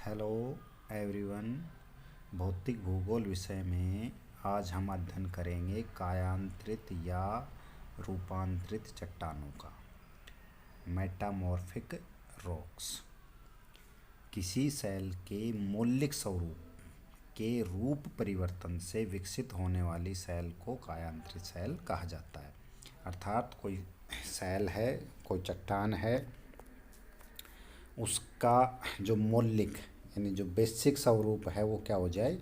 Hello everyone. भौतिक भूगोल विषय में आज हम अध्ययन करेंगे कायांतरित या रूपांतरित चट्टानों का। मेटामॉर्फिक रॉक्स किसी सेल के मौलिक स्वरूप के रूप परिवर्तन से विकसित होने वाली सेल को कायांतरित सेल कहा जाता है। अर्थात कोई सेल है, कोई चट्टान है, उसका जो मौलिक यानी जो बेसिक स्वरूप है वो क्या हो जाए,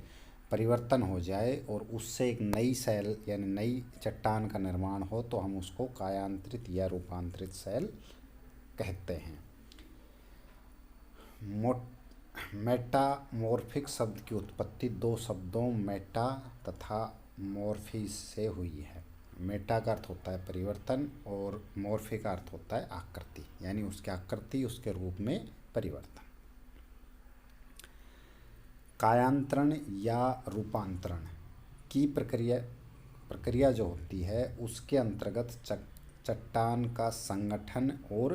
परिवर्तन हो जाए और उससे एक नई सेल यानी नई चट्टान का निर्माण हो तो हम उसको कायांतरित या रूपांतरित सेल कहते हैं। मेटामॉर्फिक शब्द की उत्पत्ति दो शब्दों मेटा तथा मॉर्फिस से हुई है। मेटा का अर्थ होता है परिवर्तन और मॉर्फिक का अर्थ होता है आकृति, यानी उसकी आकृति, उसके रूप में परिवर्तन। कायांतरण या रूपांतरण की प्रक्रिया जो होती है उसके अंतर्गत चट्टान का संगठन और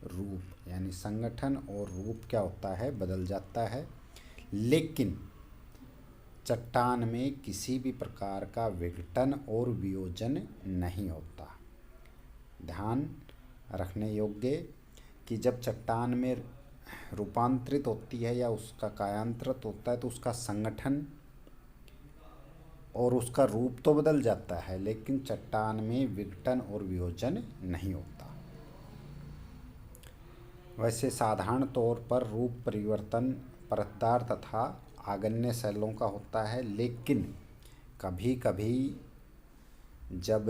रूप यानी संगठन और रूप क्या होता है, बदल जाता है, लेकिन चट्टान में किसी भी प्रकार का विघटन और वियोजन नहीं होता। ध्यान रखने योग्य कि जब चट्टान में रूपांतरित होती है या उसका कायांतरित होता है तो उसका संगठन और उसका रूप तो बदल जाता है, लेकिन चट्टान में विघटन और वियोजन नहीं होता। वैसे साधारण तौर पर रूप परिवर्तन परतदार तथा आग्नेय सेलों का होता है, लेकिन कभी कभी जब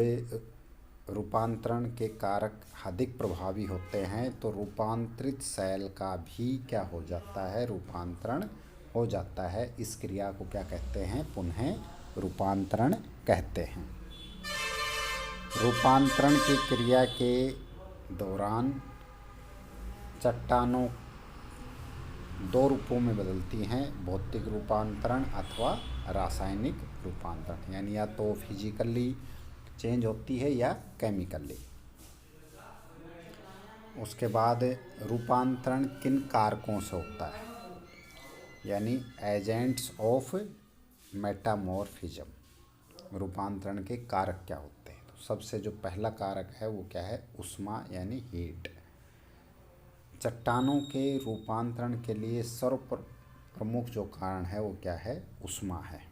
रूपांतरण के कारक अधिक प्रभावी होते हैं तो रूपांतरित सेल का भी क्या हो जाता है, रूपांतरण हो जाता है। इस क्रिया को क्या कहते हैं, पुनः रूपांतरण कहते हैं। रूपांतरण की क्रिया के दौरान चट्टानों दो रूपों में बदलती हैं, भौतिक रूपांतरण अथवा रासायनिक रूपांतरण, यानी या तो फिजिकली चेंज होती है या केमिकली। उसके बाद रूपांतरण किन कारकों से होता है, यानी एजेंट्स ऑफ मेटामॉर्फिज्म। रूपांतरण के कारक क्या होते हैं, तो सबसे जो पहला कारक है वो क्या है, ऊष्मा यानी हीट। चट्टानों के रूपांतरण के लिए सर्वप्रमुख जो कारण है वो क्या है, ऊष्मा है,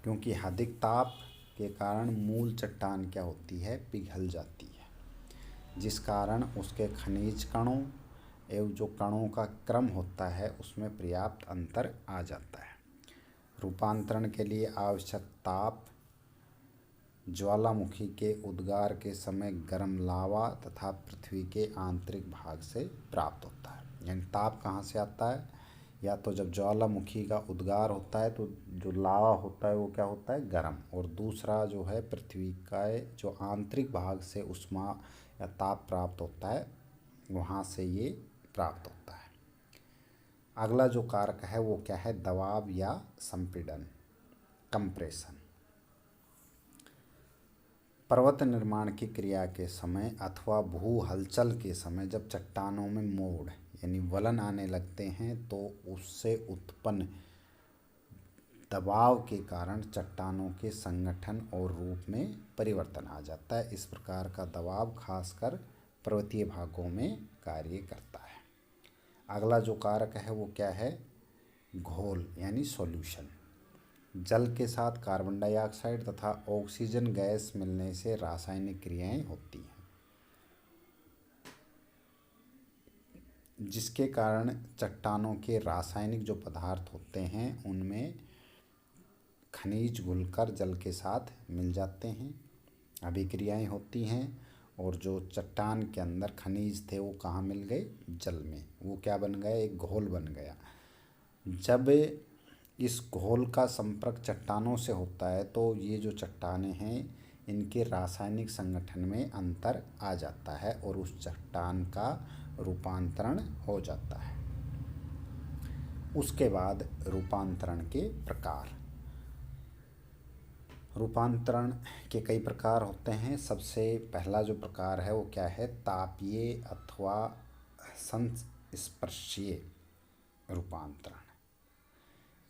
क्योंकि अधिक ताप के कारण मूल चट्टान क्या होती है, पिघल जाती है, जिस कारण उसके खनिज कणों एवं जो कणों का क्रम होता है उसमें पर्याप्त अंतर आ जाता है। रूपांतरण के लिए आवश्यक ताप ज्वालामुखी के उद्गार के समय गर्म लावा तथा पृथ्वी के आंतरिक भाग से प्राप्त होता है। यानी ताप कहाँ से आता है, या तो जब ज्वालामुखी का उद्गार होता है तो जो लावा होता है वो क्या होता है, गर्म, और दूसरा जो है पृथ्वी का जो आंतरिक भाग से ऊष्मा या ताप प्राप्त होता है, वहाँ से ये प्राप्त होता है। अगला जो कारक है वो क्या है, दबाव या संपीड़न, कंप्रेशन। पर्वत निर्माण की क्रिया के समय अथवा भू हलचल के समय जब चट्टानों में मोड़ यानी वलन आने लगते हैं तो उससे उत्पन्न दबाव के कारण चट्टानों के संगठन और रूप में परिवर्तन आ जाता है। इस प्रकार का दबाव खासकर पर्वतीय भागों में कार्य करता है। अगला जो कारक है वो क्या है, घोल यानी सॉल्यूशन। जल के साथ कार्बन डाइऑक्साइड तथा ऑक्सीजन गैस मिलने से रासायनिक क्रियाएं होती हैं, जिसके कारण चट्टानों के रासायनिक जो पदार्थ होते हैं उनमें खनिज घुलकर जल के साथ मिल जाते हैं, अभिक्रियाएं होती हैं, और जो चट्टान के अंदर खनिज थे वो कहाँ मिल गए, जल में। वो क्या बन गया, एक घोल बन गया। जब इस घोल का संपर्क चट्टानों से होता है तो ये जो चट्टानें हैं इनके रासायनिक संगठन में अंतर आ जाता है और उस चट्टान का रूपांतरण हो जाता है। उसके बाद रूपांतरण के प्रकार। रूपांतरण के कई प्रकार होते हैं। सबसे पहला जो प्रकार है वो क्या है, तापीय अथवा संस्पर्शीय रूपांतरण।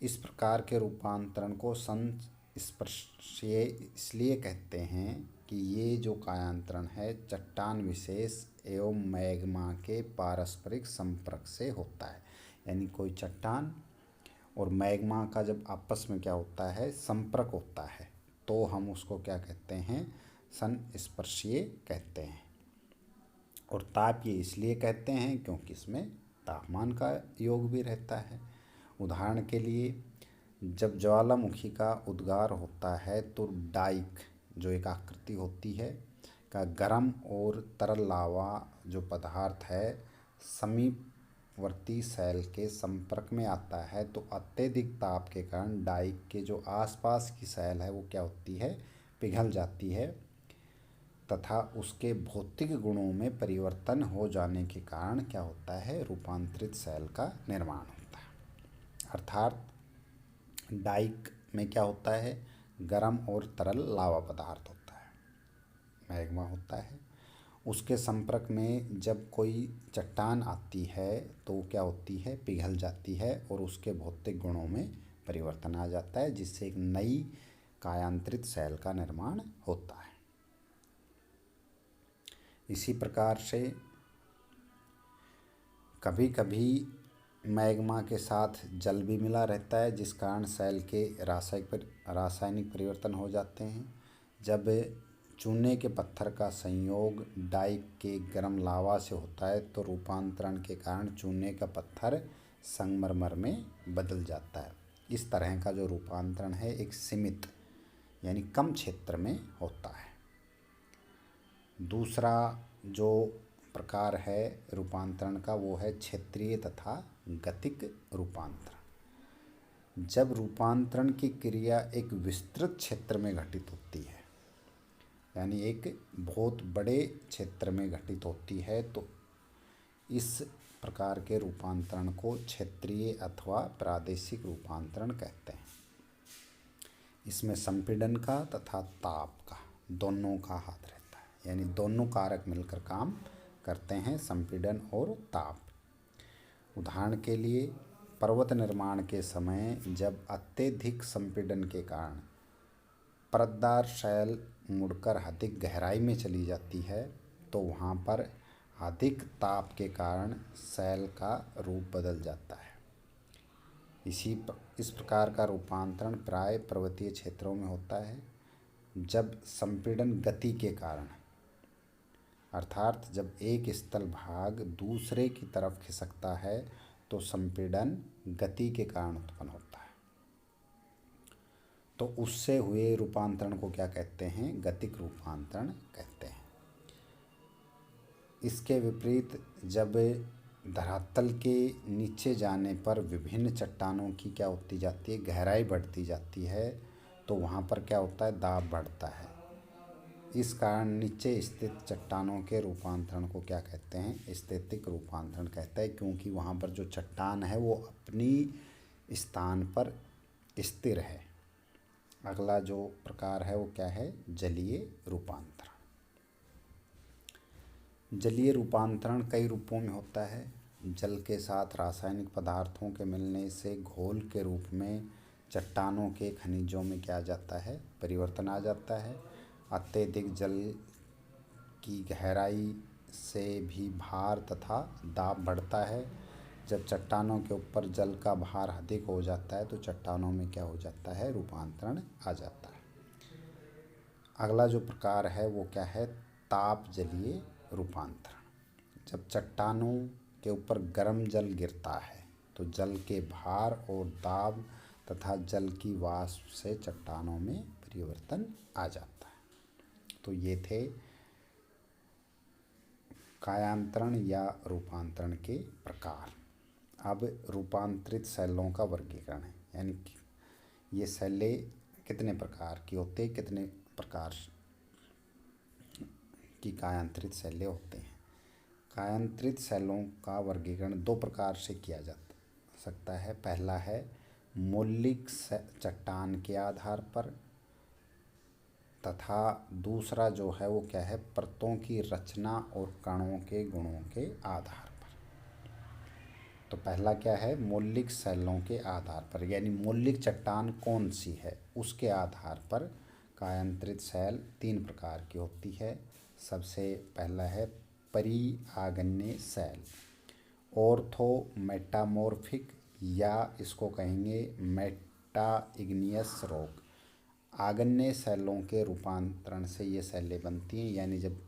इस प्रकार के रूपांतरण को संस्पर्शीय इसलिए कहते हैं कि ये जो कायांतरण है चट्टान विशेष एवं मैग्मा के पारस्परिक संपर्क से होता है। यानी कोई चट्टान और मैग्मा का जब आपस में क्या होता है, संपर्क होता है, तो हम उसको क्या कहते हैं, संस्पर्शीय कहते हैं। और ताप ये इसलिए कहते हैं क्योंकि इसमें तापमान का योग भी रहता है। उदाहरण के लिए जब ज्वालामुखी का उद्गार होता है तो डाइक जो एक आकृति होती है का गर्म और तरल लावा जो पदार्थ है समीपवर्ती सेल के संपर्क में आता है, तो अत्यधिक ताप के कारण डाइक के जो आसपास की सेल है वो क्या होती है, पिघल जाती है तथा उसके भौतिक गुणों में परिवर्तन हो जाने के कारण क्या होता है, रूपांतरित सेल का निर्माण होता है। अर्थात डाइक में क्या होता है, गर्म और तरल लावा पदार्थ होता है, मैग्मा होता है। उसके संपर्क में जब कोई चट्टान आती है तो वो क्या होती है, पिघल जाती है और उसके भौतिक गुणों में परिवर्तन आ जाता है, जिससे एक नई कायांतरित सेल का निर्माण होता है। इसी प्रकार से कभी कभी मैग्मा के साथ जल भी मिला रहता है, जिस कारण सेल के रासायनिक परिवर्तन हो जाते हैं। जब चूने के पत्थर का संयोग डाइक के गर्म लावा से होता है तो रूपांतरण के कारण चूने का पत्थर संगमरमर में बदल जाता है। इस तरह का जो रूपांतरण है एक सीमित यानी कम क्षेत्र में होता है। दूसरा जो प्रकार है रूपांतरण का वो है क्षेत्रीय तथा गतिक रूपांतरण। जब रूपांतरण की क्रिया एक विस्तृत क्षेत्र में घटित होती है, यानी एक बहुत बड़े क्षेत्र में घटित होती है, तो इस प्रकार के रूपांतरण को क्षेत्रीय अथवा प्रादेशिक रूपांतरण कहते हैं। इसमें संपीड़न का तथा ताप का दोनों का हाथ रहता है, यानी दोनों कारक मिलकर काम करते हैं, संपीड़न और ताप। उदाहरण के लिए पर्वत निर्माण के समय जब अत्यधिक संपीड़न के कारण परतदार शैल मुड़कर अधिक गहराई में चली जाती है, तो वहाँ पर अधिक ताप के कारण शैल का रूप बदल जाता है। इस प्रकार का रूपांतरण प्राय पर्वतीय क्षेत्रों में होता है। जब संपीड़न गति के कारण, अर्थात जब एक स्थल भाग दूसरे की तरफ खिसकता है तो संपीड़न गति के कारण उत्पन्न होता है, तो उससे हुए रूपांतरण को क्या कहते हैं, गतिक रूपांतरण कहते हैं। इसके विपरीत जब धरातल के नीचे जाने पर विभिन्न चट्टानों की क्या होती जाती है, गहराई बढ़ती जाती है, तो वहाँ पर क्या होता है, दाब बढ़ता है। इस कारण नीचे स्थित चट्टानों के रूपांतरण को क्या कहते हैं, स्थैतिक रूपांतरण कहते हैं, क्योंकि वहाँ पर जो चट्टान है वो अपनी स्थान पर स्थिर है। अगला जो प्रकार है वो क्या है, जलीय रूपांतरण। जलीय रूपांतरण कई रूपों में होता है। जल के साथ रासायनिक पदार्थों के मिलने से घोल के रूप में चट्टानों के खनिजों में क्या आ जाता है, परिवर्तन आ जाता है। अत्यधिक जल की गहराई से भी भार तथा दाब बढ़ता है। जब चट्टानों के ऊपर जल का भार अधिक हो जाता है तो चट्टानों में क्या हो जाता है, रूपांतरण आ जाता है। अगला जो प्रकार है वो क्या है, ताप जलीय रूपांतरण। जब चट्टानों के ऊपर गर्म जल गिरता है तो जल के भार और दाब तथा जल की वाष्प से चट्टानों में परिवर्तन आ जाता है। तो ये थे कायांतरण या रूपांतरण के प्रकार। अब रूपांतरित सेलों का वर्गीकरण है, यानी कि ये सेलें कितने प्रकार की होते हैं, कितने प्रकार की कायांतरित सेलें होते हैं। कायांतरित सेलों का वर्गीकरण दो प्रकार से किया जा सकता है। पहला है मौलिक चट्टान के आधार पर, तथा दूसरा जो है वो क्या है, परतों की रचना और कणों के गुणों के आधार पर। तो पहला क्या है, मौलिक शैलों के आधार पर, यानी मौलिक चट्टान कौन सी है उसके आधार पर कायांतरित शैल 3 प्रकार की होती है। सबसे पहला है परिआग्नेय शैल, ऑर्थो मेटामॉर्फिक, या इसको कहेंगे मेटाइग्नियस रॉक। आग्नेय शैलों के रूपांतरण से ये शैलें बनती हैं, यानी जब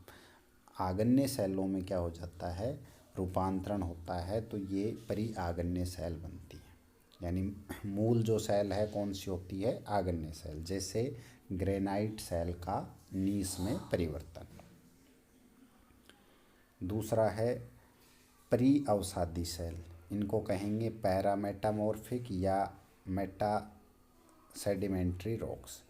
आग्नेय शैलों में क्या हो जाता है, रूपांतरण होता है, तो ये परिआग्नेय शैल बनती है। यानी मूल जो शैल है कौन सी होती है, आग्नेय शैल, जैसे ग्रेनाइट शैल का नीस में परिवर्तन। दूसरा है प्री अवसादी शैल, इनको कहेंगे पैरामेटामॉर्फिक या मेटा सेडिमेंट्री रॉक्स।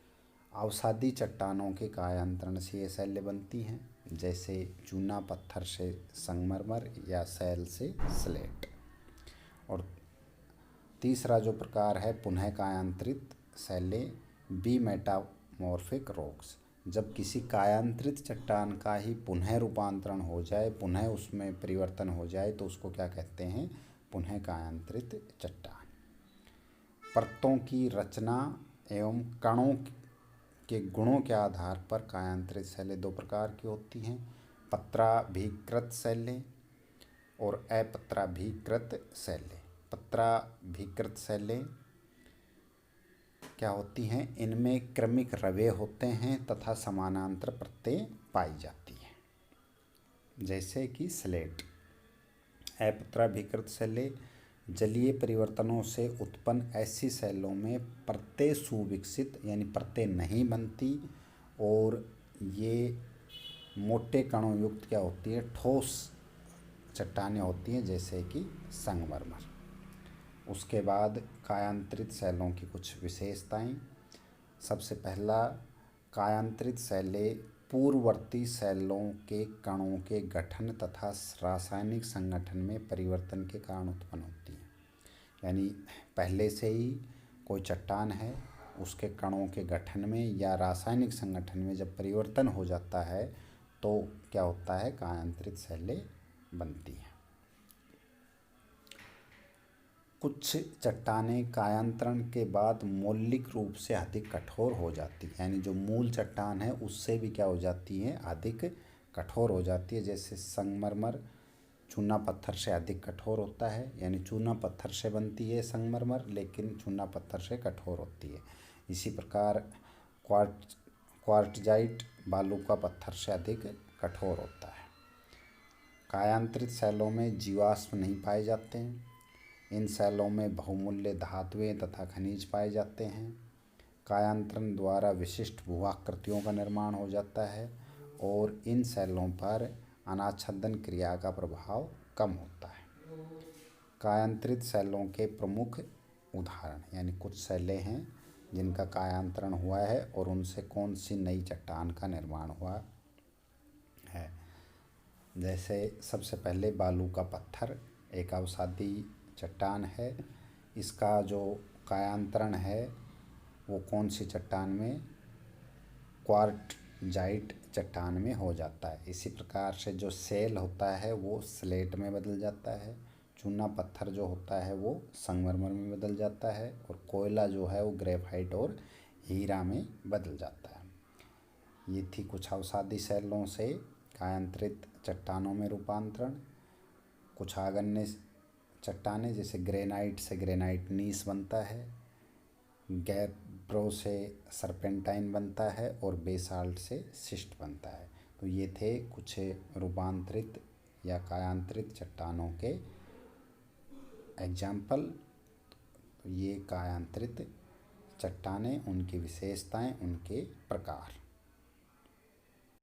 अवसादी चट्टानों के कायांतरण से ये शैलें बनती हैं, जैसे चूना पत्थर से संगमरमर या शैल से स्लेट। और तीसरा जो प्रकार है पुनः कायांतरित शैलें, बी मेटामॉर्फिक रॉक्स। जब किसी कायांतरित चट्टान का ही पुनः रूपांतरण हो जाए, पुनः उसमें परिवर्तन हो जाए, तो उसको क्या कहते हैं, पुनः कायांतरित चट्टान। परतों की रचना एवं कणों के गुणों के आधार पर कायांतरित शैलें 2 प्रकार की होती हैं, पत्राभिकृत शैलें और अपत्राभिकृत शैलें। पत्राभिकृत शैलें क्या होती हैं, इनमें क्रमिक रवे होते हैं तथा समानांतर परतें पाई जाती हैं, जैसे कि स्लेट। अपत्राभिकृत शैलें जलीय परिवर्तनों से उत्पन्न ऐसी शैलों में परतें सुविकसित यानी परतें नहीं बनती, और ये मोटे कणों युक्त क्या होती है, ठोस चट्टानें होती हैं, जैसे कि संगमरमर। उसके बाद कायांतरित शैलों की कुछ विशेषताएं। सबसे पहला, कायांतरित शैलें पूर्ववर्ती शैलों के कणों के गठन तथा रासायनिक संगठन में परिवर्तन के कारण उत्पन्न होती हैं। यानी पहले से ही कोई चट्टान है, उसके कणों के गठन में या रासायनिक संगठन में जब परिवर्तन हो जाता है तो क्या होता है, कायांतरित शैलें बनती हैं। कुछ चट्टानें कायांतरण के बाद मौलिक रूप से अधिक कठोर हो जाती है, यानी जो मूल चट्टान है उससे भी क्या हो जाती है, अधिक कठोर हो जाती है। जैसे संगमरमर चूना पत्थर से अधिक कठोर होता है, यानी चूना पत्थर से बनती है संगमरमर, लेकिन चूना पत्थर से कठोर होती है। इसी प्रकार क्वार्टजाइट बालू का पत्थर से अधिक कठोर होता है। कायांतरित शैलों में जीवाश्म नहीं पाए जाते हैं। इन शैलों में बहुमूल्य धातुएं तथा खनिज पाए जाते हैं। कायांतरण द्वारा विशिष्ट भूआकृतियों का निर्माण हो जाता है और इन शैलों पर अनाच्छादन क्रिया का प्रभाव कम होता है। कायांतरित शैलों के प्रमुख उदाहरण, यानी कुछ शैलें हैं जिनका कायांतरण हुआ है और उनसे कौन सी नई चट्टान का निर्माण हुआ है। जैसे सबसे पहले बालू का पत्थर एक अवसादी चट्टान है। इसका जो कायांतरण है वो कौन सी चट्टान में, क्वार्टजाइट चट्टान में हो जाता है। इसी प्रकार से जो सेल होता है वो स्लेट में बदल जाता है, चूना पत्थर जो होता है वो संगमरमर में बदल जाता है, और कोयला जो है वो ग्रेफाइट और हीरा में बदल जाता है। ये थी कुछ अवसादी शैलों से कायांतरित चट्टानों में रूपांतरण। कुछ आग्नेय चट्टानें, जैसे ग्रेनाइट से ग्रेनाइट नीस बनता है, गैब्रो से सरपेंटाइन बनता है, और बेसाल्ट से शिस्ट बनता है। तो ये थे कुछ रूपांतरित या कायांतरित चट्टानों के एग्जाम्पल। ये कायांतरित चट्टानें, उनकी विशेषताएं, उनके प्रकार।